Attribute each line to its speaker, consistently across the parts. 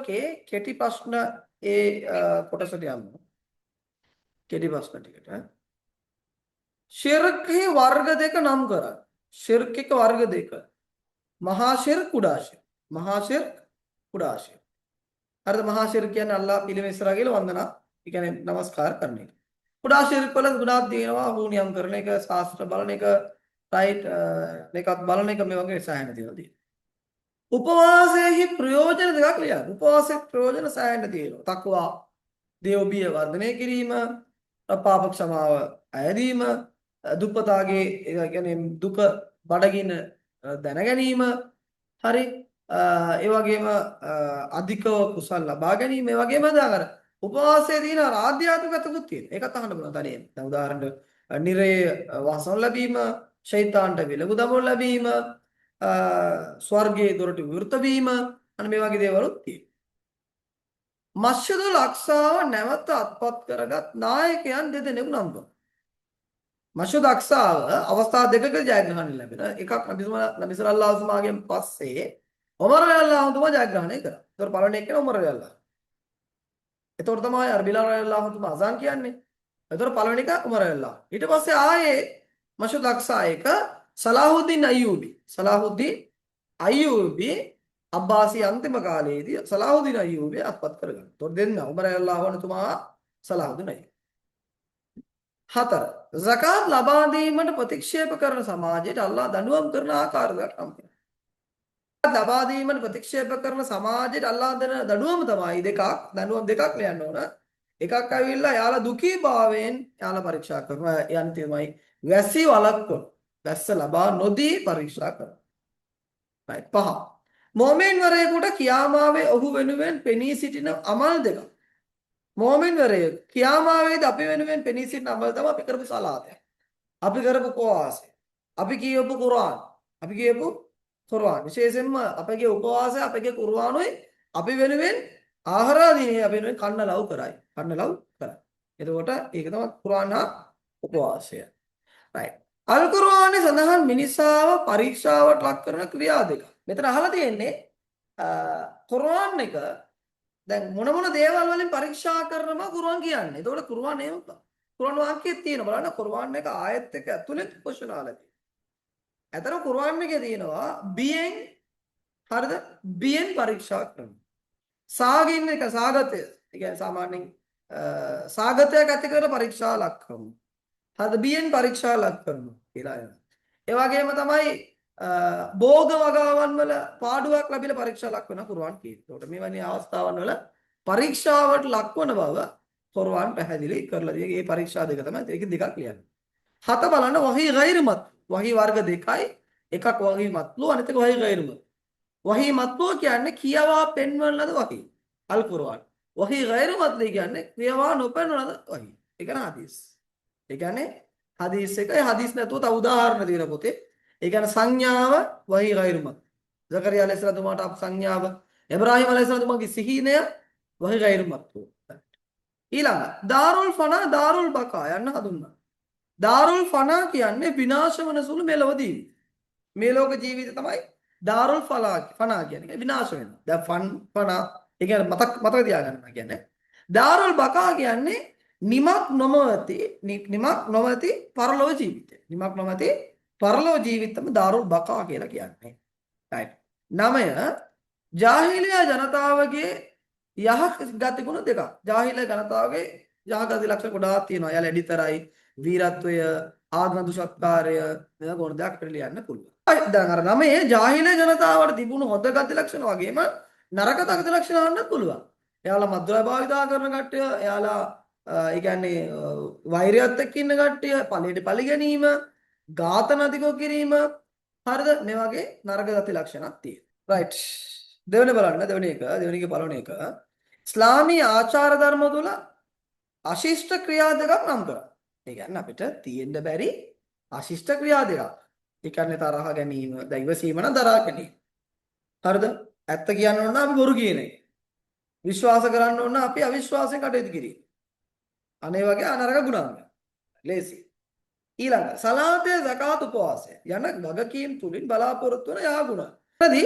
Speaker 1: එකේ කෙටි ප්‍රශ්න කොටසට යමු. කෙටි ප්‍රශ්න ටිකට. ශිර්ක්හි වර්ග දෙක නම් කරන්න. ශිර්ක් එක වර්ග දෙක. මහා ශිර්ක් කුඩා ශිර්ක්. මහා ශිර්ක් කුඩා ශිර්ක්. හරිද? මහා ශිර්ක් කියන්නේ අල්ලාහ් පිළිම ඉස්සරහා ගිහලා වන්දනා. ඒ කියන්නේ নমස්කාර කරන එක. කුඩා ශිර්ක් වල ගුණාත් දිනනවා හුනියම් කරන එක, ශාස්ත්‍ර බලන එක, රයිට් මේකත් බලන එක මේ වගේ සෑහෙන දේවල් තියෙනවා. උපවාසයේ ප්‍රයෝජන දෙකක් ලියන්න. උපවාසයේ ප්‍රයෝජන සෑහෙන තියෙනවා. තක්වා දේවබිය වර්ධනය කිරීම, පාප ක්ෂමාව අයදීම, දුප්පතාගේ ඒ කියන්නේ දුක බඩගින්න දැන ගැනීම, හරි ඒ වගේම අධිකව කුසල් ලබා ගැනීම, ඒ වගේම දාගර උපවාසයේ තියෙන ආධ්‍යාත්මිකත්වකුත් තියෙනවා. ඒකත් අහන්න පුළුවන් තනියෙන්. දැන් උදාහරණයක් නිරේ වාසන ලැබීම, ශෛතාන්ට විලඟු දමනු ලැබීම, ස්වර්ගයේ දොරටු විවෘත වීම, අන්න මේ වගේ දේවලුත් තියෙනවා. මස්ජිදුල් අක්සාව නැවත අත්පත් කරගත් නායකයන් දෙදෙනෙකු නම් කරනවා. මස්ජිදුල් අක්සාව අවස්ථා දෙකක ජයග්‍රහණය ලැබෙන. එකක් නබි සල්ලල්ලාහු අලයිහි වසල්ලම්ගෙන් පස්සේ උමර් රලියල්ලාහු තුමා ජයග්‍රහණය කරා. ඒතර පළවෙනි එක උමර් රලියල්ලාහු. ඒතර තමයි අර බිලාල් රලියල්ලාහු තුමා අසන් කියන්නේ. ඒතර පළවෙනි එක උමර් රලියල්ලාහු. ඊට පස්සේ ආයේ මස්ජිදුල් අක්සා එක සලාහුද්දීන් අයූබි. සලාහුද්දීන් අයූබි අබ්බාසි අන්තිම කාලයේදී සලාහුද්දීන් අයූබි අත්පත් කරගන්න. ඒතොර දෙන්න උමර් රලියල්ලාහු අන්තුමා සලාහුද්දීන් අයූබි. 4. zakat ලබා දීමට ප්‍රතික්ෂේප කරන සමාජයට අල්ලාහ් දඬුවම් කරන ආකාරයක් නම් තියෙනවා. ලබා දීමට ප්‍රතික්ෂේප කරන සමාජයට අල්ලාහ් දෙන දඬුවම තමයි දෙකක්. දඬුවම් දෙකක් ලියන්න ඕන. එකක් ඇවිල්ලා යාලා දුකී භාවයෙන් යාලා පරීක්ෂා කරනවා. යන් තමයි වැසි වළක්වන. වැස්ස ලබා නොදී පරීක්ෂා කරනවා. right 5. මොමින් වරයෙකුට කියාමාවේ ඔහු වෙනුවෙන් පෙනී සිටින අමල් දෙකක්. මොමින් වරයෙක් කියාමාවේදී අපි වෙනුවෙන් පෙනී සිටින අමල් තමයි අපි කරපු සලාතය. අපි කරපු උපවාසය. අපි කියපු කුර්ආන්. අපි කියපු කුර්ආන්. විශේෂයෙන්ම අපගේ උපවාසය අපගේ කුර්ආනුයි අපි වෙනුවෙන් ආහාරාදීනේ අපි වෙනුවෙන් කන්න ලව් කරයි. කන්න ලව් කරයි. එතකොට ඒක තමයි කුර්ආන් හා උපවාසය. right. අල් කුර්ආනයේ සඳහන් මිනිසාව පරීක්ෂාවට ලක් කරන ක්‍රියා දෙක. මෙතන අහලා තියෙන්නේ කුර්ආන් එක දැන් මොන දේවල් වලින් පරීක්ෂා කරනවා කුර්ආන් කියන්නේ. ඒතකොට කුර්ආන් එහෙම කුර්ආන් වාක්‍යයක් තියෙනවා. බලන්න කුර්ආන් එක ආයත් එක ඇතුලේ කුෂනාලා තියෙනවා. ඇතර කුර්ආන් එකේ තියෙනවා බියෙන් හරිද? බියෙන් පරීක්ෂා කරනවා. සාගින් එක සාගතය. ඒ කියන්නේ සාමාන්‍යයෙන් සාගතයක් ඇති කරලා පරීක්ෂා ලක් කරනවා. හරිද? බියෙන් පරීක්ෂා ලක් කරනවා කියලා එනවා. ඒ වගේම තමයි භෝග වගාවන් වල පාඩුවක් ලැබිලා පරීක්ෂා ලක් වෙන කුර්ආන් කියනවා. ඒකට මේ වැනි අවස්ථාවන් වල පරීක්ෂාවට ලක්වන බව කුර්ආන් පැහැදිලි කරලා තියෙනවා. මේ පරීක්ෂා දෙක තමයි ඒකෙන් දෙකක් ලියන්නේ. 7 බලන්න වහී ගෛර් මත්. වහී වර්ග දෙකයි. එකක් වහී මත්ලු අනිත් එක වහී ගෛර් මත්. වහී මත්ලු කියන්නේ කියවා පෙන්වන ලද වහී. අල් කුර්ආන්. වහී ගෛර් මත් කියන්නේ කියවා නොපෙන්වන ලද වහී. ඒ කියන්නේ හදීස්. ඒ කියන්නේ හදීස් එකයි හදීස් නැතුව තව උදාහරණ දෙන පොතේ ඒ කියන්නේ සංඥාව වහී ගෛරුමත්. සකරියා අලයිහිස්සලාම් තුමාට අප සංඥාව, ඉබ්‍රාහීම අලයිහිස්සලාම් තුමාගේ සිහිනය වහී ගෛරුමත්. ඊළඟ දාරුල් ෆනා දාරුල් බකා යන්න හඳුන්වනවා. දාරුල් ෆනා කියන්නේ විනාශ වන සුළු මෙලොව ජීවිත. මේ ලෝක ජීවිතය තමයි දාරුල් ෆනා කියන්නේ විනාශ වෙනවා. දැන් ෆනා ඒ කියන්නේ මතක තියාගන්න කියන්නේ. දාරුල් බකා කියන්නේ නිමක් නොමැති පරලොව ජීවිතය. නිමක් නොමැති පරලොව ජීවිතම දාරුල් බකා කියලා කියන්නේ. right 9 ජාහිලියා ජනතාවගේ යහ ගති ගුණ දෙකක්. ජාහිලියා ජනතාවගේ යහ ගති ලක්ෂණ ගොඩාක් තියෙනවා. යාළ එඩිතරයි, වීරත්වය, ආගම දුෂත්කාරය මේවා ගොඩ දෙයක් අපිට ලියන්න පුළුවන්. දැන් අර 9 ජාහිලියා ජනතාවට තිබුණු හොඳ ගති ලක්ෂණ වගේම නරක ගති ලක්ෂණ වන්නත් පුළුවන්. එයාලා මද්ද්‍රව්‍ය භාවිතා කරන කට්ටිය, එයාලා ඒ කියන්නේ වෛරයත් එක්ක ඉන්න කට්ටිය, ඵලයට ඵලි ගැනීම, ඝාතන අධිකව කිරීම, හරිද? මේ වගේ නරක ගති ලක්ෂණක් තියෙනවා. right. දෙවෙනි බලන්න දෙවෙනි එක පළවෙනි එක. ඉස්ලාමීය ආචාර ධර්ම තුල අශිෂ්ට ක්‍රියා දෙකක් නම් කරා. ඒ කියන්නේ අපිට තියෙන්න බැරි අශිෂ්ට ක්‍රියා දෙකක්. ඒ කියන්නේ තරහ ගැනීම, දෛවසීම නම් දරා ගැනීම. හරිද? ඇත්ත කියන්න ඕන අපි බොරු කියන එක. විශ්වාස කරන්න ඕන අපි අවිශ්වාසයෙන් කටයුතු කිරීම. අනේ වගේ අනරක ගුණාංග. ලේසි. ඊළඟ සලාතය සකාත් උපවාසය යන වගකීම් තුලින් බලාපොරොත්තු වන යා ගුණ. හරිද?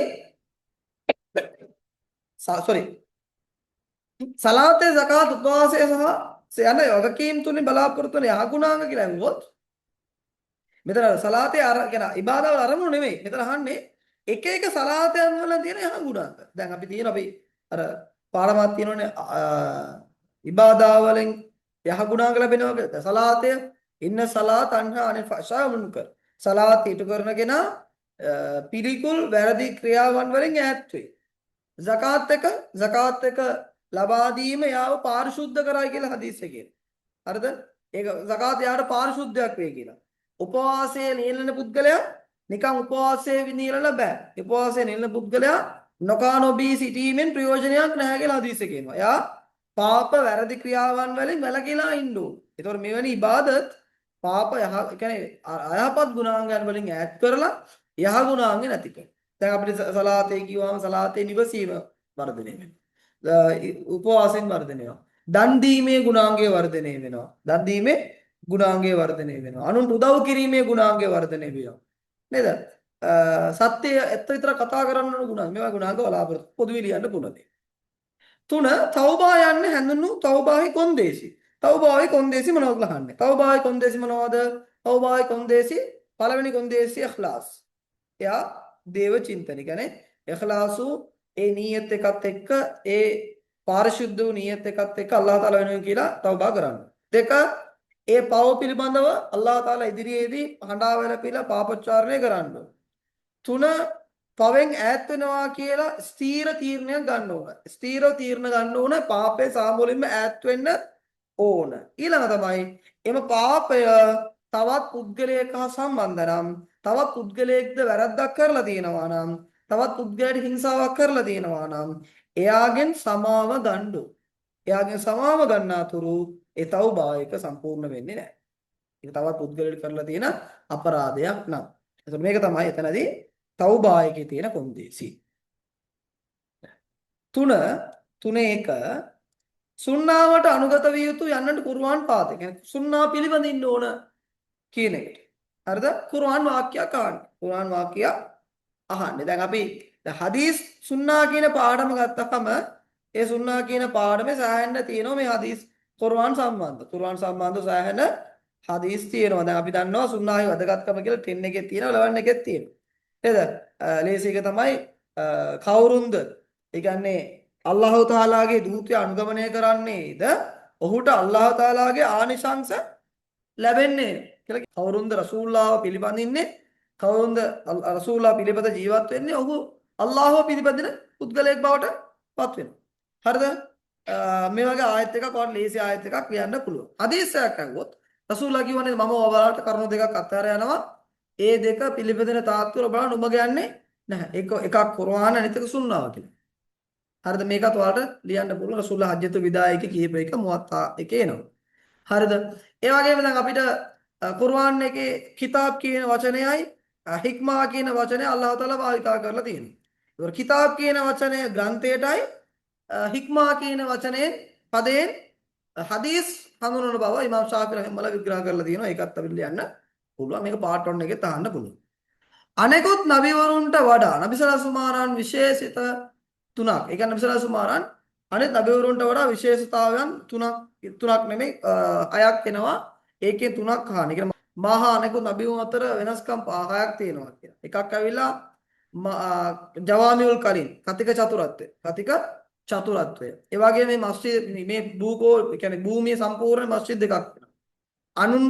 Speaker 1: සලාතේ සකාත් උපවාසය සහ යන වගකීම් තුනේ බලාපොරොත්තු වෙන යහගුණාංග කියලා ඇහුවොත් මෙතන සලාතේ අර කියන ඉබාදාවල් අරමුණු නෙමෙයි. මෙතන අහන්නේ එක එක සලාතයන් වල තියෙන යහගුණාංග. දැන් අපි අර පාඩමක් තියෙනවනේ ඉබාදාවලෙන් යහගුණාංග ලැබෙනවා කියලා. සලාතය ඉන්න සලාත් අන්හා අනිල් ෆහෂා මුන්කර්. සලාත් ඊට කරන කෙනා පිළිකුල් වැරදි ක්‍රියාවන් වලින් ඈත් වෙයි. සකාත් එක ලබා දීම යාව පාරිශුද්ධ කරයි කියලා හදීස් එකේ. හරිද? ඒක සකාත් යාට පාරිශුද්ධයක් වෙයි කියලා. උපවාසයේ නියැලෙන පුද්ගලයා නිකන් උපවාසයේ නියැලන බෑ. උපවාසයේ නියැලෙන පුද්ගලයා නොකානොබී සිටීමෙන් ප්‍රයෝජනයක් නැහැ කියලා හදීස් එකේ කියනවා. එයා පාප වැරදි ක්‍රියාවන් වලින් වැළකීලා ඉන්න ඕන. ඒතකොට මෙවැනි ඉබාදත් පාප කියන්නේ අයහපත් ගුණාංගයන් වලින් ඈත් කරලා යහ ගුණාංග නැති කරනවා. දැන් අපිට සලාතේ කිව්වම සලාතේ නිවසීම වර්ධනය වෙනවා. උපවාසයෙන් වර්ධනය වෙනවා. දන් දීමේ ගුණාංගය වර්ධනය වෙනවා. දන් දීමේ ගුණාංගය වර්ධනය වෙනවා. අනුන්ට උදව් කිරීමේ ගුණාංගය වර්ධනය වෙනවා. නේද? සත්‍ය ඇත්ත විතර කතා කරන්න ඕන ගුණාංග. මේවා ගුණාංග බලාපොරොත්තු පොදුවේ ලියන්න පුළුවන්. 3 තෞබා යන්න හැඳුන්වු තෞබාහි කොන්දේසි. තෞබාහි කොන්දේසි මොනවද ලහන්නේ? තෞබාහි කොන්දේසි මොනවද? තෞබාහි කොන්දේසි පළවෙනි කොන්දේසි ඉඛ්ලාස්. එයා දේව චින්තන. කියන්නේ ඉඛ්ලාසු ඒ නියත් එකත් එක්ක ඒ පාරිශුද්ධ වූ නියත් එකත් එක්ක අල්ලාහ් තාලා වෙනවා කියලා තෞබා කරන්න. 2 ඒ පව පිළිබඳව අල්ලාහ් තාලා ඉදිරියේදී හඬා වැළපීලා පාපොච්චාරණය කරන්න. 3 පවෙන් ඈත් වෙනවා කියලා ස්ථීර තීරණයක් ගන්න ඕන. ස්ථීරව තීරණ ගන්න ඕන පාපේ සාමූලින්ම ඈත් වෙන්න ඕන. ඊළඟ තමයි එම පාපය තවත් පුද්ගලයෙක් හා සම්බන්ධ නම් තවත් පුද්ගලයෙක්ද වැරද්දක් කරලා තියෙනවා නම් තවත් පුද්ගලයෙක් හිංසාවක් කරලා තියෙනවා නම් එයාගෙන් සමාව ගන්න ඕන. එයාගෙන් සමාව ගන්නාතුරු ඒ තවබා එක සම්පූර්ණ වෙන්නේ නැහැ. ඒක තවත් පුද්ගලයෙක් කරලා තියෙන අපරාධයක් නම්. එතකොට මේක තමයි එතනදී තවබා එකේ තියෙන කොන්දේසි. 3 සුන්නාවට අනුගත විය යුතු යන්නට කුර්ආන් පාදේ. කියන්නේ සුන්නා පිළිබඳින්න ඕන කියන එකට. හරිද? කුර්ආන් වාක්‍යයක් අහන්න. කුර්ආන් වාක්‍යය අහන්න. දැන් අපි හදීස් සුන්නා කියන පාඩම ගත්තකම ඒ සුන්නා කියන පාඩමේ සෑහෙන්න තියෙනවා මේ හදීස් කුර්ආන් සම්බන්ධ. කුර්ආන් සම්බන්ධ සෑහෙන හදීස් තියෙනවා. දැන් අපි දන්නවා සුන්නාහි වැදගත්කම කියලා 10 එකේ තියෙනවා 11 එකේ තියෙනවා. නේද? ලේසි එක තමයි කවුරුන්ද? ඒ කියන්නේ අල්ලාහ් තාලාගේ දූතය අනුගමනය කරන්නේද ඔහුට අල්ලාහ් තාලාගේ ආනිශංස ලැබෙන්නේ කියලා. කවුරුන්ද රසූල්ලාහව පිළිපදින්නේ? කවුරුන්ද රසූල්ලාහ පිළිපද ජීවත් වෙන්නේ? ඔහු අල්ලාහව පිළිපදින පුද්ගලයෙක් බවට පත් වෙනවා. හරිද? මේ වගේ ආයත් එකක් වට ලේසි ආයත් එකක් ලියන්න පුළුවන්. හදීසයක් අහුවොත් රසූල්ලාහ කියවනේ මම ඔයාලට කරුණු දෙකක් අත්හැර යනවා. ඒ දෙක පිළිපදින තාත්තුර බලන්න උඹ ගන්නේ නැහැ. එකක් කුර්ආන අනිත් එක සුන්නාව කියලා. හරිද? මේකත් ඔයාලට ලියන්න පුළුවන්. රසූල්ලා හජ්ජතු විදායක කියප එක මුවත්තා එකේ එනවා. හරිද? ඒ වගේම දැන් අපිට කුර්ආන් එකේ කිතාබ් කියන වචනයයි හික්මා කියන වචනය අල්ලාහ් තාලා භාවිතා කරලා තියෙනවා. ඒවර කිතාබ් කියන වචනය ග්‍රන්ථයටයි හික්මා කියන වචනයෙන් පදයෙන් හදීස් හඳුනන බව ඉමාම් ශාෆි රහිමහුල්ලාහ විග්‍රහ කරලා තියෙනවා. ඒකත් අපිට ලියන්න පුළුවන්. මේක පාර්ට් 1 එකේ තාන්න පුළුවන්. අනෙකුත් නබිවරුන්ට වඩා නබි සල්ලල්ලාහු අලයිහි වසල්ලම් විශේෂිත 3ක්. ඒ කියන්නේ නබි සල්ලල්ලාහු අලයිහි වසල්ලම් අනෙක් නබිවරුන්ට වඩා විශේෂතාවයන් 3ක් නෙමෙයි 6ක් එනවා. ඒකේ 3ක් අහන්න. ඒ කියන්නේ මහා අනෙකුත් නබිවරුන් අතර වෙනස්කම් 6ක් තියෙනවා කියලා. එකක් ඇවිල්ලා ජවාමිඋල් කලිම් කතික චතුරත්වය. කතික චතුරත්වය. ඒ වගේ මේ මස්ජිද් මේ කියන්නේ භූමිය සම්පූර්ණ මස්ජිද් දෙකක් වෙනවා. අනුන්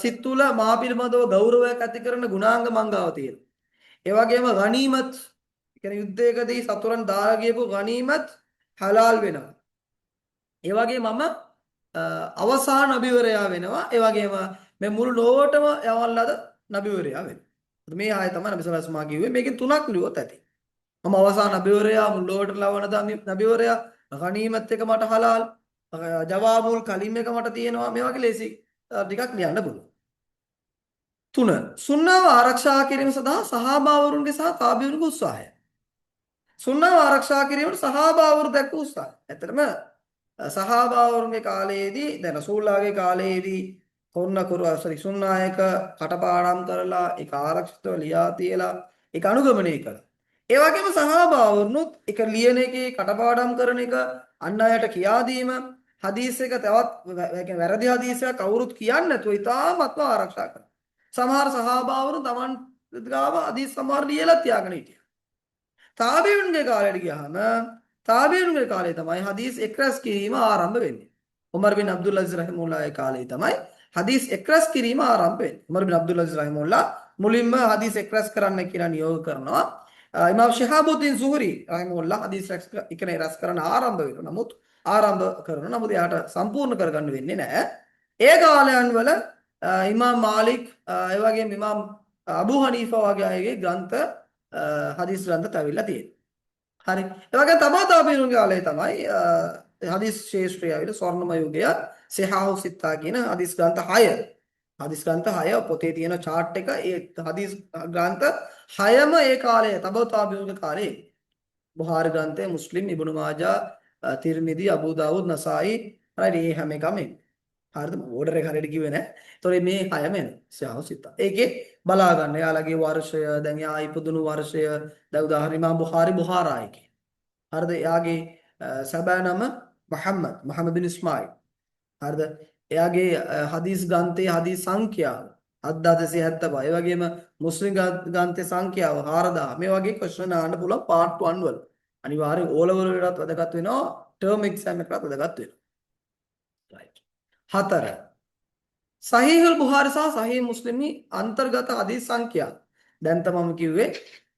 Speaker 1: සිත් තුළ මා පිළිබඳව ගෞරවයක් ඇති කරන ගුණාංග මංගාව තියෙනවා. ඒ වගේම ගනීමත් කියන්නේ යුද්ධයකදී සතුරන් දාලා ගියපු ගනීමත් හලාල් වෙනවා. ඒ වගේ මම අවසාන නබිවරයා වෙනවා. ඒ වගේම මේ මුළු ලෝකෙටම යවල්ලාද නබිවරයා වෙනවා. මේ ආයත තමයි නබි සල්ලල්ලාහු අලයිහි වසල්ලම් කිව්වේ. මේකෙන් 3ක් ලියුවොත් ඇති. මම අවසාන නබිවරයා මුළු ලෝකෙට ලවන නබිවරයා ගනීමත් එක මට හලාල් ජවාබුල් කලිම් එක මට තියෙනවා. මේ වගේ ලේසි ටිකක් ලියන්න පුළුවන්. 3 සුන්නාව ආරක්ෂා කිරීම සඳහා සහාබාවරුන්ගේ සහ තාබිවුන්ගේ උත්සාහය. සුන්නාව ආරක්ෂා කිරීමට සහාබාවරු දැක්ව උත්සාහය. ඇත්තටම සහාබාවරුන්ගේ කාලයේදී දැන් රසූල්ලාගේ කාලයේදී සුන්නායක කටපාඩම් කරලා ඒක ආරක්ෂිතව ලියා තියලා ඒක අනුගමනය කළා. ඒ වගේම සහාබාවරුනුත් එක ලියන එකේ කටපාඩම් කරන එක අන් අයට කියා දීම හදීස් එක තවත් වැරදි හදීසයක් කවුරුත් කියන්නේ නැතුව ඉතාමත්ම ආරක්ෂා කරනවා. සමහර සහාබාවරු Taman ගාව හදීස් සමහර ලියලා තියාගෙන හිටියා. තාබීඋන්ගේ කාලයට ගියාම තාබීඋන්ගේ කාලේ තමයි හදීස් එක්රැස් කිරීම ආරම්භ වෙන්නේ. උමර් බින් අබ්දුල් අසීස් රහිමහුල්ලාහගේ කාලේ තමයි හදීස් එක්රැස් කිරීම ආරම්භ වෙන්නේ. උමර් බින් අබ්දුල් අසීස් රහිමහුල්ලාහ මුලින්ම හදීස් එක්රැස් කරන්න කියලා නියෝග කරනවා. ඉමාම් ශිහාබුද්දීන් සුහරි රහිමහුල්ලාහ හදීස් ඉකනේ රැස් කරන්න ආරම්භ වෙනවා. නමුත් ආරම්භ කරනවා. නමුත් එයාට සම්පූර්ණ කරගන්න වෙන්නේ නැහැ. ඒ කාලයන් වල ඉමාම් මාලික් ඒ වගේම ඉමාම් අබු හනීෆා වගේ අයගේ ග්‍රන්ථ හදීස් ග්‍රන්ථ තැවිලා තියෙනවා. හරි. ඒ වගේ තබා තාබීනුන්ගේ කාලේ තමයි හදීස් ශේෂ්ත්‍රය ඇවිල්ලා ස්වර්ණමය යුගය සිහාහු සිත්තා කියන හදීස් ග්‍රන්ථ 6. හදීස් ග්‍රන්ථ 6 පොතේ තියෙන chart එක ඒ හදීස් ග්‍රන්ථ 6ම ඒ කාලේ තබා තාබීනුන්ගේ කාලේ බුහාරි ග්‍රන්ථය, මුස්ලිම්, ඉබ්නු මාජා, තිර්මිදි, අබූ දාවුද්, නසායි හරි මේ හැම එකම එන්නේ. හරිද? ඕඩර් එක හරියට කිව්වේ නැහැ. ඒතකොට මේ 6ම එනවා. සිහාහු සිත්තා. ඒකේ බලා ගන්න යාළගේ වර්ෂය, දැන් යා ඉපදුණු වර්ෂය, දැන් උදාහරණ ඉමාම් බුඛාරි බුඛාරායි. හරිද? එයාගේ සබෑ නම මුහම්මද් බින් ඉස්මායිල්. හරිද? එයාගේ හදීස් ග්‍රන්ථයේ හදීස් සංඛ්‍යාව 7275. ඒ වගේම මුස්ලිම් ග්‍රන්ථයේ සංඛ්‍යාව 4000. මේ වගේ ක්වෙස්චන් අහන්න පුළුවන් part 1 වල. අනිවාර්යෙන් O level වලටත් වැදගත් වෙනවා. term exam එකටත් වැදගත් වෙනවා. right. 4. සහීහුල් බුඛාරි සහ සහීහ් මුස්ලිම්නි අන්තර්ගත හදීස් සංඛ්‍යාව. දැන් තමයි කිව්වේ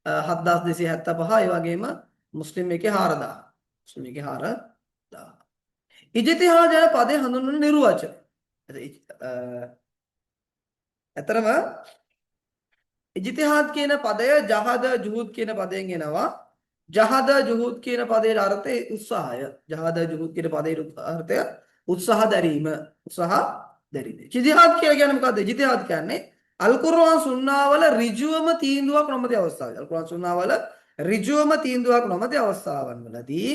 Speaker 1: 7275. ඒ වගේම මුස්ලිම් එකේ 4000. මුස්ලිම් එකේ 4000. ඉජ්තිහාද් යන පදේ හඳුන්වන නිර්වචන. ඇතරම ඉජ්තිහාද් කියන පදය ජහද ජුහුද් කියන පදයෙන් එනවා. ජහද ජුහුද් කියන පදයේ අර්ථය උත්සාහය. ජහද ජුහුද් කියන පදයේ අර්ථය උත්සාහ දැරීම. උත්සාහ දැරීම. ඉජ්තිහාද් කියලා කියන්නේ මොකද්ද? ඉජ්තිහාද් කියන්නේ අල් කුර්ආන් සුන්නා වල ඍජුවම තීන්දුවක් නොමැති අවස්ථාවල. අල් කුර්ආන් සුන්නා වල ඍජුවම තීන්දුවක් නොමැති අවස්ථාවන් වලදී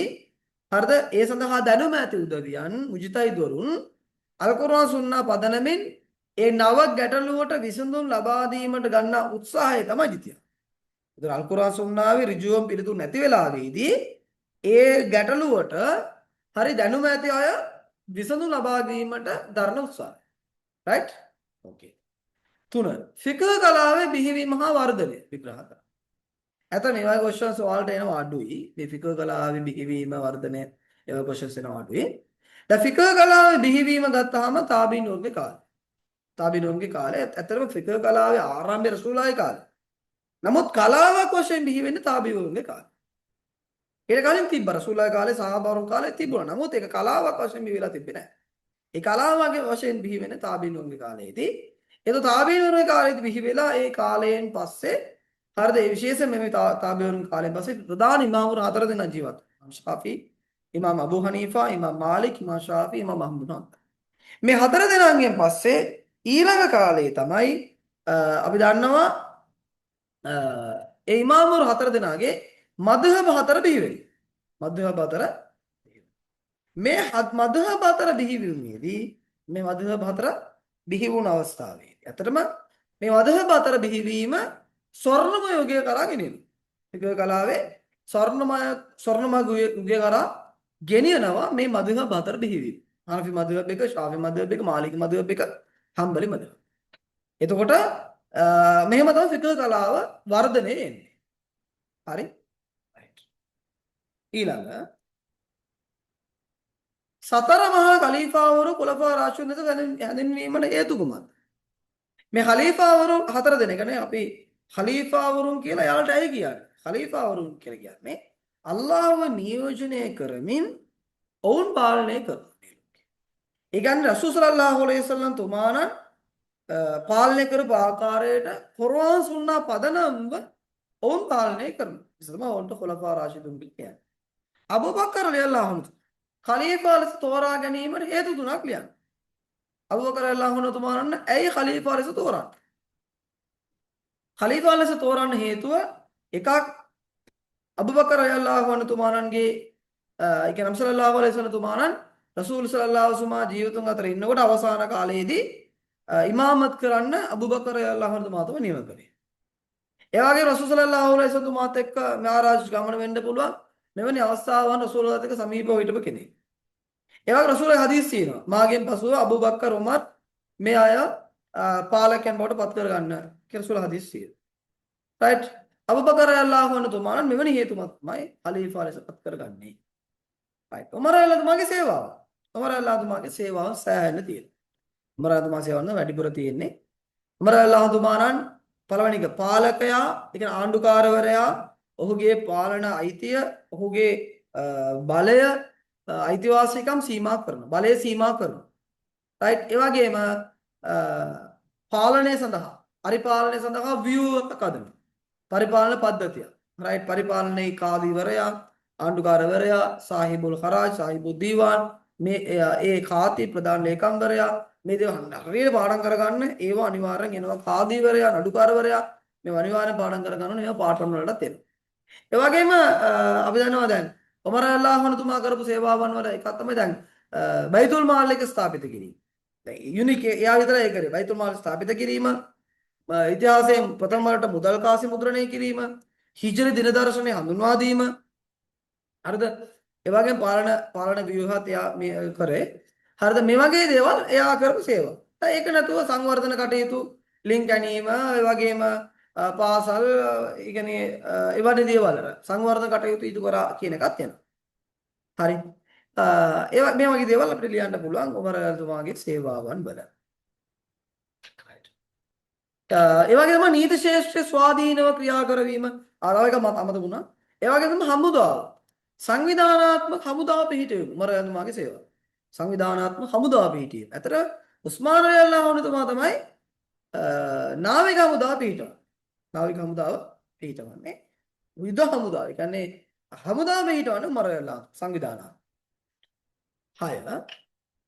Speaker 1: හරිද? ඒ සඳහා දැනුම ඇති උදවියන් මුජ්තහිද්වරුන් අල් කුර්ආන් සුන්නා පදනමින් ඒ නව ගැටලුවට විසඳුම් ලබා දීමට ගන්නා උත්සාහය තමයි ඉජ්තිහාද්. ඒතර අල් කුර්ආන් සුන්නාවේ ඍජුවම පිළිතුරු නැති වෙලාවේදී ඒ ගැටලුවට හරි දැනුම ඇති අය විසඳුම් ලබා දීමට දරන උත්සාහය. right? okay. 3. ෆික්හ් කලාවේ බිහිවීම හා වර්ධනය විග්‍රහ කරන්න. ඇත මේවා questions වලට එනවා අඩුයි. මේ ෆික්හ් කලාවේ බිහිවීම වර්ධනය ඒවා questions එනවා අඩුයි. දැන් ෆික්හ් කලාවේ බිහිවීම ගත්තාම තාබීනුන්ගේ කාලේ. තාබීනුන්ගේ කාලේ ඇත්තටම ෆික්හ් කලාවේ ආරම්භය රසූලාගේ කාලේ. නමුත් කලාවක් වශයෙන් බිහි වෙන්නේ තාබීනුන්ගේ කාලේ. ඊට කලින් තිබ්බ රසූලාගේ කාලේ සහාබාරුන් කාලේ තිබුණා. නමුත් ඒක කලාවක් වශයෙන් බිහි වෙලා තිබ්බේ නැහැ. ඒ කලාවගේ වශයෙන් බිහි වෙන්නේ තාබීනුන්ගේ කාලේදී. ඒක තාබීනුන්ගේ කාලේදී බිහි වෙලා ඒ කාලයෙන් පස්සේ හරිද ඒ විශේෂයෙන් මේ තාබීනුන් කාලයෙන් පස්සේ ප්‍රධාන ඉමාම්වරු 4 දෙනා ජීවත් වුණා. ශාෆි, ඉමාම් අබු හනීෆා, ඉමාම් මාලික්, ඉමාම් ශාෆි, ඉමාම් අහ්මද් බින් හම්බල්. මේ 4 දෙනාගෙන් පස්සේ ඊළඟ කාලේ තමයි අපි දන්නවා ඒ ඉමාම්වරු 4 දෙනාගේ මධ්හබ 4 බිහි වෙන්නේ. මධ්හබ 4 මේ මධ්හබ 4 බිහි වීමේදී මේ මධ්හබ 4 බිහි වුණ අවස්ථාවේ ඇත්තටම මේ මධ්හබ 4 බිහිවීම ස්වර්ණමය යුගය කරා ගෙනියනවා. ෆික්හ් කලාවේ ස්වර්ණමය යුගය කරා ගෙනියනවා මේ මධ්හබ 4 බිහිවීම. හනෆි මධ්හබ එක, ශාෆි මධ්හබ එක, මාලිකි මධ්හබ එක, හම්බලි මධ්හබ. එතකොට මෙහෙම තමයි ෆික්හ් කලාව වර්ධනය වෙන්නේ. හරි? ඊළඟ සතර මහා ඛලීෆාවරු ඛුලෆා රාෂිදුන් ලෙස හැඳින්වීමට හේතු කුමක්ද? මේ ඛලීෆාවරු 4 දෙනෙක්නේ අපි ඛලීෆාවරුන් කියලා යාලට ඇයි කියන්නේ? ඛලීෆාවරුන් කියලා කියන්නේ අල්ලාහ්ව නියෝජනය කරමින් ඔවුන් පාලනය කරනවා. ඒ කියන්නේ රසූල් සල්ලල්ලාහු අලයිහි වසල්ලම් තුමාණන් පාලනය කරපු ආකාරයට කුර්ආන් සුන්නා පදනම්ව ඔවුන් පාලනය කරනවා. ඒක තමයි ඔවුන්ට ඛුලෆා රාෂිදුන් කියන්නේ. අබූ බකර් රලියල්ලාහු අන්හු ඛලීෆා ලෙස තෝරා ගැනීමට හේතු තුනක් ලියන්න. අබූ බකර් රලියල්ලාහු අන්හු තුමාණන් ඇයි ඛලීෆා ලෙස තෝරන්නේ? ඛලීෆා ලෙස තෝරන්න හේතුව එකක් අබූ බකර් රලියල්ලාහු අන්හු තුමාණන්ගේ ඒ කියන්නේ නබි සල්ලල්ලාහු අලයිහි වසල්ලම් තුමාණන් රසූල් සල්ලල්ලාහු අලයිහි වසල්ලම් ජීවිතුන් අතර ඉන්නකොට අවසාන කාලයේදී ඉමාමත් කරන්න අබූ බකර් රලියල්ලාහු අන්හු තුමා තමයි නියම කළේ. ඒ වගේම රසූල් සල්ලල්ලාහු අලයිහි වසල්ලම් තුමාත් එක්ක මෙආරාජ් ගමන වෙන්න පුළුවන්. මෙවැනි අවස්ථාවන් රසූල්ලාහත් එක්ක සමීපව හිටපු කෙනෙක්. ඒ වගේ රසූලගේ හදීස් තියෙනවා. මාගෙන් පසුව අබූ බක්කර් උමර් මේ අය පාලකයන් බවට පත් කරගන්න කියලා රසූල් හදීස් තියෙනවා. රයිට්. අබූ බක්කර් රලියල්ලාහු අන්හු තුමාණන් මෙවැනි හේතුමත් තමයි ඛලීෆා ලෙස පත් කරගන්නේ. රයිට්. උමර් රලියල්ලාහු තුමාගේ සේවාව. උමර් රලියල්ලාහු තුමාගේ සේවාව සෑහෙන්න තියෙනවා. උමර් රලියල්ලාහු තුමා සේවාව නම් වැඩිපුර තියෙන්නේ. උමර් රලියල්ලාහු තුමාණන් පළවෙනි එක පාලකයා, ඒ කියන්නේ ආණ්ඩුකාරවරයා, ඔහුගේ පාලන අයිතිය, ඔහුගේ බලය, අයිතිවාසිකම් සීමා කරනවා. බලය සීමා කරනවා. රයිට්. ඒ වගේම පාලනය සඳහා, පරිපාලනය සඳහා ව්‍යුහයක් හදනවා. පරිපාලන පද්ධතිය. රයිට්. පරිපාලනයේ කාදීවරයා, ආණ්ඩුකාරවරයා, සාහිබුල් ખරාජ්, සාහිබුද් දීවාන්, මේ ඒ කාති ප්‍රධාන ලේකම්වරයා මේ දේවල් හරියට පාඩම් කරගන්න. ඒවා අනිවාර්යෙන් එනවා. කාදීවරයා, නඩුකාරවරයා මේ අනිවාර්යෙන් පාඩම් කරගන්න ඕනේ. ඒවා පාඩම් වලටත් එනවා. ඒ වගේම අපි දන්නවා දැන් උමර් රලියල්ලාහු අන්හු තුමා කරපු සේවාවන් වල එකක් තමයි දැන් බයිතුල් මාල් එක ස්ථාපිත කිරීම. දැන් යුනික් එයා විතරයි ඒ කරේ. බයිතුල් මාල් ස්ථාපිත කිරීම, ඉතිහාසයෙන් ප්‍රථම වරට මුදල් කාසි මුද්‍රණය කිරීම, හිජරි දින දර්ශනය හඳුන්වා දීම. හරිද? ඒ වගේම පාලන ව්‍යුහත් එයා මේ කරේ. හරිද? මේ වගේ දේවල් එයා කරපු සේවා. ඒක නැතුව සංවර්ධන කටයුතු, ලින්ක් ගැනීම, ඒ වගේම පාසල්, ඒ කියන්නේ එවැනි දේවල් සංවර්ධන කටයුතු ඉදු කරා කියන එකත් යනවා. හරි. මේ වගේ දේවල් අපිට ලියන්න පුළුවන් උමර් රලියල්ලාහුගේ සේවාවන් වල. ඒ වගේ තමයි නීති ශාස්ත්‍රයේ ස්වාධීනව ක්‍රියා කරවීම. ආරව එක මත අමතකුණා. ඒ වගේ තමයි හමුදාව. සංවිධානාත්මක හමුදාව පිහිටවීම උමර් රලියල්ලාහුගේ සේවාව. සංවිධානාත්මක හමුදාව පිහිටීම. අතර උස්මාන් රලියල්ලාහු අන්හු තුමා තමයි නාවික හමුදාව පිහිටවන්නේ. නාවික හමුදාව පිහිටවන්නේ. යුද හමුදාව. ඒ කියන්නේ හමුදාව පිහිටවන්නේ උමර් රලියල්ලාහු සංවිධානාත්මක. 6.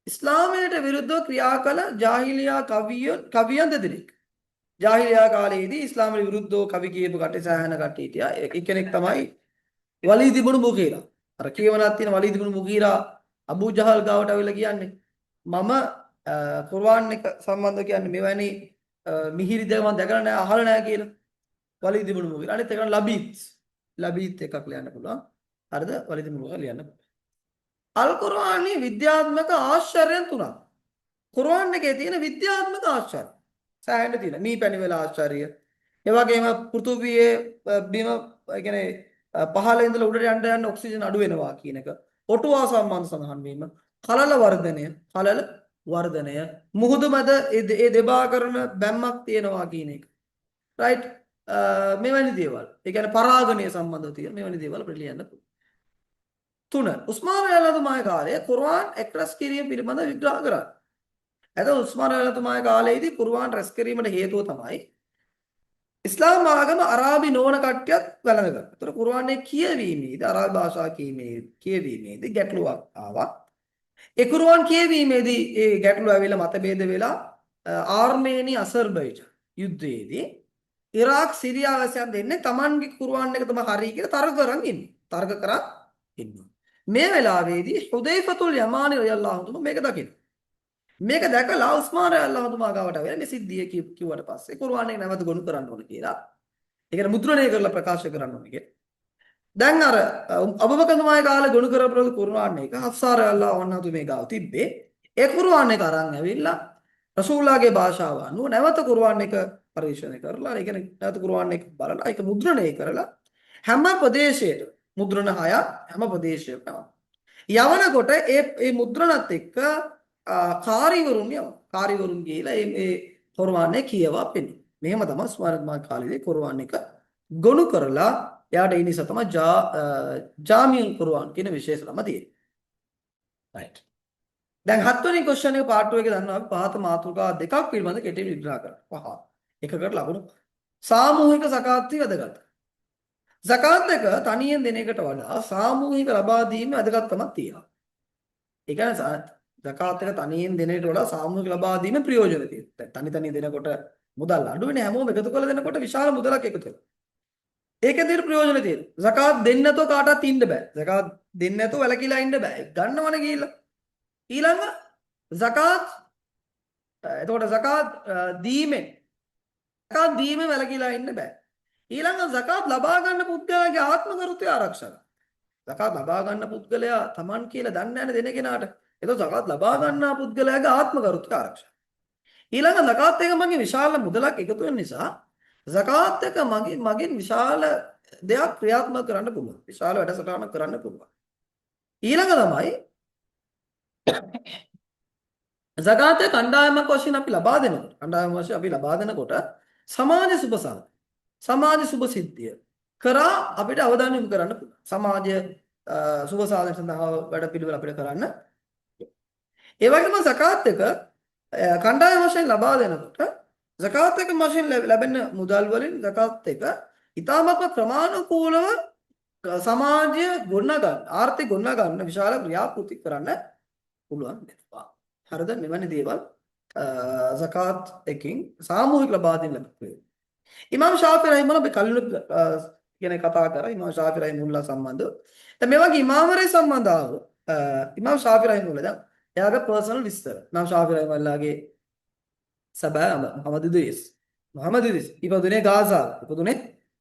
Speaker 1: ඉස්ලාමයට විරුද්ධව ක්‍රියා කළ ජාහිලියා කවියන් දෙදෙනෙක්. ජාහිලියා කාලයේදී ඉස්ලාමයට විරුද්ධව කවි කියපු කට්ටිය සෑහෙන කට්ටිය හිටියා. එක්කෙනෙක් තමයි වලීද් ඉබ්නු මුගීරා. අර කියවනක් තියෙන වලීද් ඉබ්නු මුගීරා අබූ ජහල් ගාවට අවිලා කියන්නේ මම කුර්ආන් එක සම්බන්ධව කියන්නේ මෙවැනි මිහිරි දෙයක් මම දැකලා නැහැ, අහලා නැහැ කියලා. වලීද් ඉබ්නු මුගීරා. අනිත් එක ලබීත් එකක් ලියන්න පුළුවන්. හරිද? වලීද් ඉබ්නු මුගීරා ලියන්න. අල් කුර්ආනයේ විද්‍යාත්මක ආශ්චර්යයන් තුනක්. කුර්ආන් එකේ තියෙන විද්‍යාත්මක ආශ්චර්ය සෑහෙන්න තියෙනවා. මී පැණි වල ආශ්චර්ය. ඒ වගේම පෘථුවියේ බිම ඒ කියන්නේ පහළ ඉඳලා උඩට යන්න ඔක්සිජන් අඩු වෙනවා කියන එක. ඔටුවා සම්බන්ධ සඳහන් වීම, කලල වර්ධනය, මුහුදු මැද ඒ දෙබා කරන බැම්මක් තියෙනවා කියන එක. රයිට්. මෙවැනි දේවල්. ඒ කියන්නේ පරාගණය සම්බන්ධව තියෙන මෙවැනි දේවල් අපිට ලියන්න පුළුවන්. 3. උස්මාන් රලියල්ලාහු තුමාගේ කාලයේ කුර්ආන් එක් රැස් කිරීම පිළිබඳ විග්‍රහ කරා. එතකොට උස්මාන් රලියල්ලාහු තුමාගේ කාලයේදී කුර්ආන් රැස් කිරීමට හේතුව තමයි ඉස්ලාම් ආගම අරාබි නොවන කට්ටියත් වැළඳගත්තා. ඒතර කුර්ආනයේ කියවීමේදී අරාබි භාෂාව කියවීමේදී ගැටලුවක් ආවා. ඒ කුර්ආන් කියවීමේදී ඒ ගැටලුව ඇවිල්ලා මතභේද වෙලා ආර්මේනි අසර්බයිජාන් යුද්ධයේදී ඉරාක් සිරියා වැසියන් දෙන්නේ Tamanගේ කුර්ආන් එක තමයි හරි කියලා තර්ක කරන් ඉන්නවා. මේ වෙලාවේදී හුදයිෆතුල් යමානි රලියල්ලාහු අන්හු මේක දකින්න. මේක දැකලා උස්මාන් රලියල්ලාහු අන්හු ගාවට ආවෙලා මේ සිද්ධිය කිව්වට පස්සේ කුර්ආන් එක නැවත ගොනු කරන්න ඕන කියලා. ඒ කියන්නේ මුද්‍රණය කරලා ප්‍රකාශ කරන්න ඕන කියලා. දැන් අර අබූබකර් තුමාගේ කාලේ ගොනු කරපු කුර්ආන් එක හෆ්සා රලියල්ලාහු අන්හා තුමේ ගාව තිබ්බේ. ඒ කුර්ආන් එක අරන් ඇවිල්ලා රසූල්ලාගේ භාෂාව අනුව නැවත කුර්ආන් එක පරිශීලනය කරලා ඒ කියන්නේ නැවත කුර්ආන් එක බලලා ඒක මුද්‍රණය කරලා හැම ප්‍රදේශයකම මුද්‍රණ 6ක් හැම ප්‍රදේශයකම යවනකොට ඒ මුද්‍රණත් එක්ක කාර්යවරුන් යවනවා. කාර්යවරුන් ගිහිලා මේ කුර්ආන් එක කියවා පෙන්නනවා. මෙහෙම තමයි ස්මාරක කාලේදී කුර්ආන් එක ගොනු කරලා එයාට ඒ නිසා තමයි ජාමිඋල් කුර්ආන් කියන විශේෂණම තියෙන්නේ. රයිට්. දැන් 7 වෙනි ක්වෙස්චන් එක පාර්ට් 2 එකේ දන්නවා අපි පහත මාතෘකා දෙකක් පිළිබඳ කෙටි විග්‍රහ කරා. එකකට ලකුණු සාමූහික සකාත්ති වැදගත්. සකාත් එක තනියෙන් දෙන එකට වඩා සාමූහික ලබා දීම වැදගත්කමක් තියෙනවා. ඒ කියන්නේ සකාත් එක තනියෙන් දෙන එකට වඩා සාමූහික ලබා දීම ප්‍රයෝජන තියෙනවා. තනි දෙනකොට මුදල් අඩු වෙන්නේ හැමෝම එකතු කරලා දෙනකොට විශාල මුදලක් එකතු වෙනවා. ඒකෙන් ප්‍රයෝජන තියෙනවා. සකාත් දෙන්න නැතුව කාටවත් ඉන්න බෑ. සකාත් දෙන්න නැතුව වැලකීලා ඉන්න බෑ. ගන්නවනේ ගිහිල්ලා. ඊළඟ සකාත් එතකොට සකාත් දීමෙන් වැලකීලා ඉන්න බෑ. ඊළඟ zakat ලබා ගන්න පුද්ගලයාගේ ආත්ම ගරුත්වය ආරක්ෂා කරනවා. zakat ලබා ගන්න පුද්ගලයා Taman කියලා දන්නේ නැහැ දෙන කෙනාට. ඒක zakat ලබා ගන්නා පුද්ගලයාගේ ආත්ම ගරුත්වය ආරක්ෂා. ඊළඟ zakat එක මගේ විශාල මුදලක් එකතු වෙන නිසා zakat එක මගින් විශාල දෙයක් ක්‍රියාත්මක කරන්න පුළුවන්. විශාල වැඩසටහනක් කරන්න පුළුවන්. ඊළඟ තමයි zakat එක කණ්ඩායමක් වශයෙන් අපි ලබා දෙනකොට කණ්ඩායම වශයෙන් අපි ලබා දෙනකොට සමාජ සුබසාධ සමාජ සුබ සිද්ධිය කරා අපිට අවධානය යොමු කරන්න පුළුවන්. සමාජ සුබ සාධන සඳහා වැඩ පිළිවෙල අපිට කරන්න. ඒ වගේම zakat එක කණ්ඩායම වශයෙන් ලබා දෙනකොට zakat එක වශයෙන් ලැබෙන මුදල් වලින් zakat එක ඊටමත් ප්‍රමාණිකූලව සමාජය ගොඩනගන්න ආර්ථික ගොඩනගන්න විශාල ක්‍රියාපෘති කරන්න පුළුවන් වෙනවා. හරිද? මෙවැනි දේවල් zakat එකකින් සාමූහික ලබා දෙන්න ලැබෙනවා. ඉමාම් ශාෆි රහිමහුල්ලාහ අපි කලින් කියන්නේ කතා කරා ඉමාම් ශාෆි රහිමහුල්ලාහ සම්බන්ධව. දැන් මේ වගේ ඉමාමරේ සම්බන්ධව ඉමාම් ශාෆි රහිමහුල්ලාහ දැන් එයාගේ පර්සනල් විස්තර. ඉමාම් ශාෆි රහිමහුල්ලාහගේ සබා මොහමද් ඉද්‍රීස් ඉපදුනේ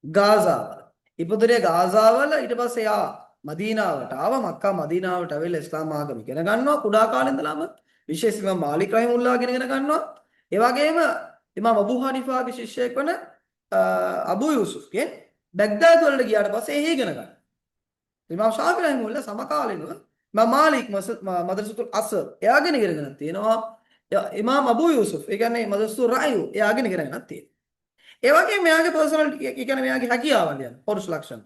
Speaker 1: ගාසාවල. ඉපදුනේ ගාසාවල ඊට පස්සේ යා මදීනාවට ආවා. මක්කා මදීනාවට ඇවිල්ලා ඉස්ලාම් ආගම ඉගෙන ගන්නවා. කුඩා කාලේ ඉඳලාම විශේෂයෙන්ම මාලික් රහිමහුල්ලාහ ඉගෙන ගන්නවා. ඒ වගේම ඉමාම් අබූ හනීෆාගේ ශිෂ්‍යයෙක් වන අබූ යූසුෆ්ගෙන් බැග්දාද් වලට ගියාට පස්සේ එහි ඉගෙන ගන්නවා. ඉමාම් ශාෆි රහිමහුල්ලාහ සමකාලීනව ඉමාම් මාලික් මදරසතුල් අසර් එයාගෙන ඉගෙනගෙන තියෙනවා. ඉමාම් අබූ යූසුෆ් ඒ කියන්නේ මදරසතුල් රායු එයාගෙන ඉගෙනගෙන තියෙනවා. ඒ වගේම මෙයාගේ පර්සනල් ඒ කියන්නේ මෙයාගේ හැකියාවල් යන පෞරුෂ ලක්ෂණ.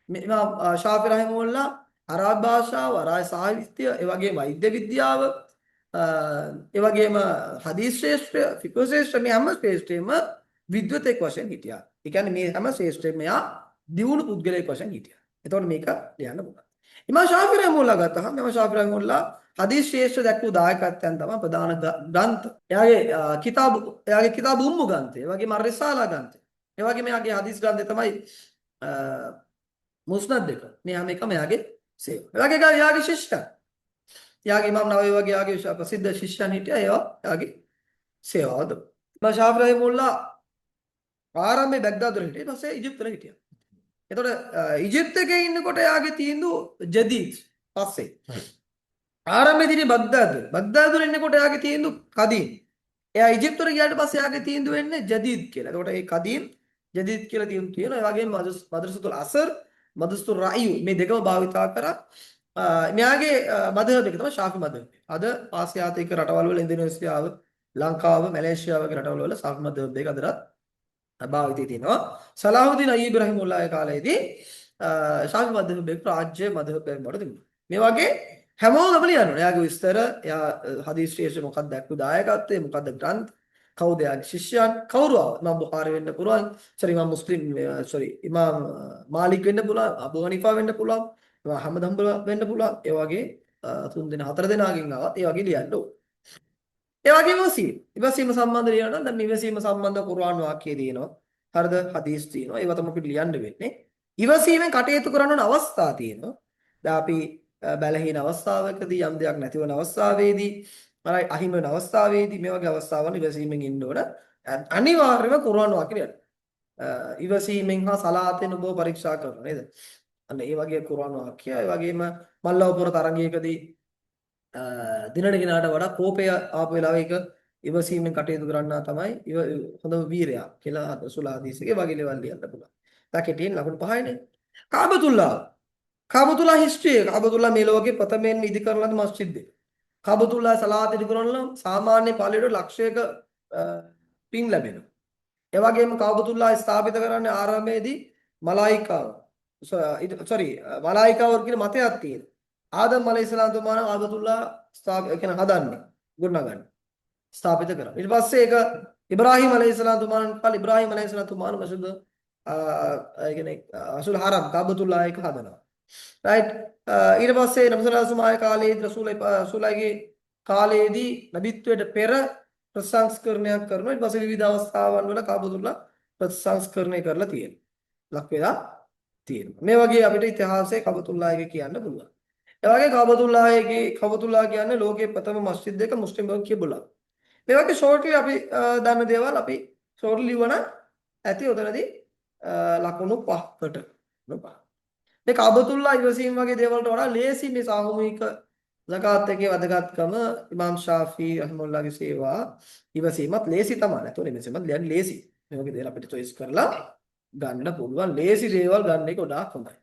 Speaker 1: ඉමාම් ශාෆි රහිමහුල්ලාහ අරාබ් භාෂාව, අරාබි සාහිත්‍ය, ඒ වගේම වෛද්‍ය විද්‍යාව, ඒ වගේම හදීස් ශ්‍රේෂ්ඨය, ෆික්හ් ශ්‍රේෂ්ඨය මේ හැම ශ්‍රේෂ්ඨයෙන්ම විද්වතෙක් වශයෙන් හිටියා. ඒ කියන්නේ මේ හැම ශ්‍රේෂ්ඨයෙන්ම මෙයා දියුණු පුද්ගලයෙක් වශයෙන් හිටියා. එතකොට මේක ලියන්න පුළුවන්. ඉමාම් ශාෆි රහිමහුල්ලාහ ගත්තහම ඉමාම් ශාෆි රහිමහුල්ලාහ හදීස් ශ්‍රේෂ්ඨ දැක්වූ දායකත්වයන් තමයි ප්‍රධාන ග්‍රන්ථ. එයාගේ කිතාබ් උම්මු ග්‍රන්ථය, ඒ වගේම රිසාලා ග්‍රන්ථය. ඒ වගේම එයාගේ හදීස් ග්‍රන්ථය තමයි මුස්නද් එක. මේ හැම එකම එයාගේ සේව. ඒ වගේ එයාගේ ශිෂ්‍යයන්. එයාගේ ඉමාම් නවවි වගේ එයාගේ ප්‍රසිද්ධ ශිෂ්‍යයන් හිටියා. ඒවා එයාගේ සේවාවද. ඉමාම් ශාෆි රහිමහුල්ලාහ ආරම්භයේ බැග්දාද් වල හිටියා. ඊට පස්සේ ඊජිප්ත වල හිටියා. එතකොට ඊජිප්ත එකේ ඉන්නකොට එයාගේ තීන්දුව ජදීද් පස්සේ. ආරම්භයේදී බග්දාද් වල ඉන්නකොට එයාගේ තීන්දුව කදීම්. එයා ඊජිප්ත වල ගියාට පස්සේ එයාගේ තීන්දුව වෙන්නේ ජදීද් කියලා. එතකොට මේ කදීම් ජදීද් කියලා තීන්දුව තියෙනවා. ඒ වගේම මදරසතුල් අසර්, මදරසතුල් රායු මේ දෙකම භාවිතා කරා. මෙයාගේ මදහබ් එක තමයි ශාෆි මදහබ්. අද ආසියාතික රටවල් වල ඉන්දුනීසියාව, ලංකාව, මැලේසියාව වගේ රටවල් වල ශාෆි මදහබ් එක අදටත් භාවිතයේ තියෙනවා. සලාහුද්දීන් අය්යුබ් රහිමහුල්ලාහගේ කාලේදී ශාෆි මදහබ් එක රාජ්‍ය මදහබ් එකක් බවට තිබුණා. මේ වගේ හැමෝම ලියනවා. එයාගේ විස්තර, එයා හදීස් ශ්‍රේෂ්ඨ මොකක්ද දැක්වූ දායකත්වය, මොකක්ද ග්‍රන්ථ, කවුද එයාගේ ශිෂ්‍යයන්, කවුරු ආව. ඉමාම් බුඛාරි වෙන්න පුළුවන්, ඉමාම් මුස්ලිම් ඉමාම් මාලික් වෙන්න පුළුවන්, අබූ හනීෆා වෙන්න පුළුවන්, ඉමාම් අහමද් හම්බල් වෙන්න පුළුවන්. ඒ වගේ තුන් දෙනා හතර දෙනාගෙන් ආවත් ඒ වගේ ලියන්න ඕන. ඒ වගේම ඉවසීම සම්බන්ධ ලියනවා නම් දැන් මේ ඉවසීම සම්බන්ධ කුර්ආන් වාක්‍යය තියෙනවා. හරිද? හදීස් තියෙනවා. ඒවා තමයි අපිට ලියන්න වෙන්නේ. ඉවසීමෙන් කටයුතු කරන්න ඕන අවස්ථා තියෙනවා. දැන් අපි බැලහීන අවස්ථාවකදී යම් දෙයක් නැතිවන අවස්ථාවේදී අහිමි වෙන අවස්ථාවේදී මේ වගේ අවස්ථාවල ඉවසීමෙන් ඉන්න ඕන. අනිවාර්යයෙන්ම කුර්ආන් වාක්‍ය ලියන්න. ඉවසීමෙන් හා සලාතෙන් ඔබ පරීක්ෂා කරනවා නේද? අන්න ඒ වගේ කුර්ආන් වාක්‍ය. ඒ වගේම මල්ලවපුර තරගයකදී දිනට දිනකට වඩා කෝපය ආපු වෙලාවක ඉවසීමෙන් කටයුතු කරන්නා තමයි හොඳම වීරයා කියලා රසූල් හදීසයේ වගේ ලෙවල් ලියන්න පුළුවන්. තාකෙටින් ලකුණු 5යිනේ. කාබතුල්ලා හිස්ටරි එක. කාබතුල්ලා මේ ලෝකේ ප්‍රථමයෙන් ඉදි කරන ලද මස්ජිද් එක. කාබතුල්ලා සලාත් ඉදි කරන සාමාන්‍ය පළේට ලක්ෂයක පින් ලැබෙනවා. ඒ වගේම කාබතුල්ලා ස්ථාපිත කරන්නේ ආරම්භයේදී මලායිකාව. මලායිකාව කියන මතයක් තියෙනවා. ආදම් අලයිහිස්සලාම් තුමාණන් කාබතුල්ලා කියන හදන්නේ ගොඩනගන්නේ ස්ථාපිත කරා. ඊට පස්සේ ඒක ඉබ්‍රාහීම් අලයිහිස්සලාම් තුමාණන් ඉබ්‍රාහීම් අලයිහිස්සලාම් තුමාණන් මසුද ඒ කියන්නේ අසුල් හරම් කාබතුල්ලා එක හදනවා. රයිට්. ඊට පස්සේ නබි සල්ලල්ලාහු අලයිහි කාලේදී රසූලගේ කාලේදී නබිත්වයට පෙර ප්‍රසංස්කරණයක් කරනවා. ඊට පස්සේ විවිධ අවස්ථාවන් වල කාබතුල්ලා ප්‍රසංස්කරණය කරලා තියෙනවා. ලක් වෙලා තියෙනවා. මේ වගේ අපිට ඉතිහාසයේ කාබතුල්ලා එක කියන්න පුළුවන්. ඒ වගේ කාබතුල්ලා කියන්නේ ලෝකයේ ප්‍රථම මස්ජිද් එක මුස්ලිම්වරු කියබුලා. මේ වගේ ෂෝට්ලි අපි දන්න දේවල් අපි ෂෝට්ලි ලිවන ඇති උතනදී ලකුණු 5කට. මේ කාබතුල්ලා ඉවසීම වගේ දේවල්ට වඩා ලේසි මේ සාමූහික සකාත් එකේ වැදගත්කම ඉමාම් ශාෆී රහිමහුල්ලාහගේ සේවා ඉවසීමත් ලේසි තමයි. නැතො ඉවසීමත් ලේසි. මේ වගේ දේවල් අපිට choice කරලා ගන්න පුළුවන්. ලේසි දේවල් ගන්න එක ගොඩාක් හොඳයි.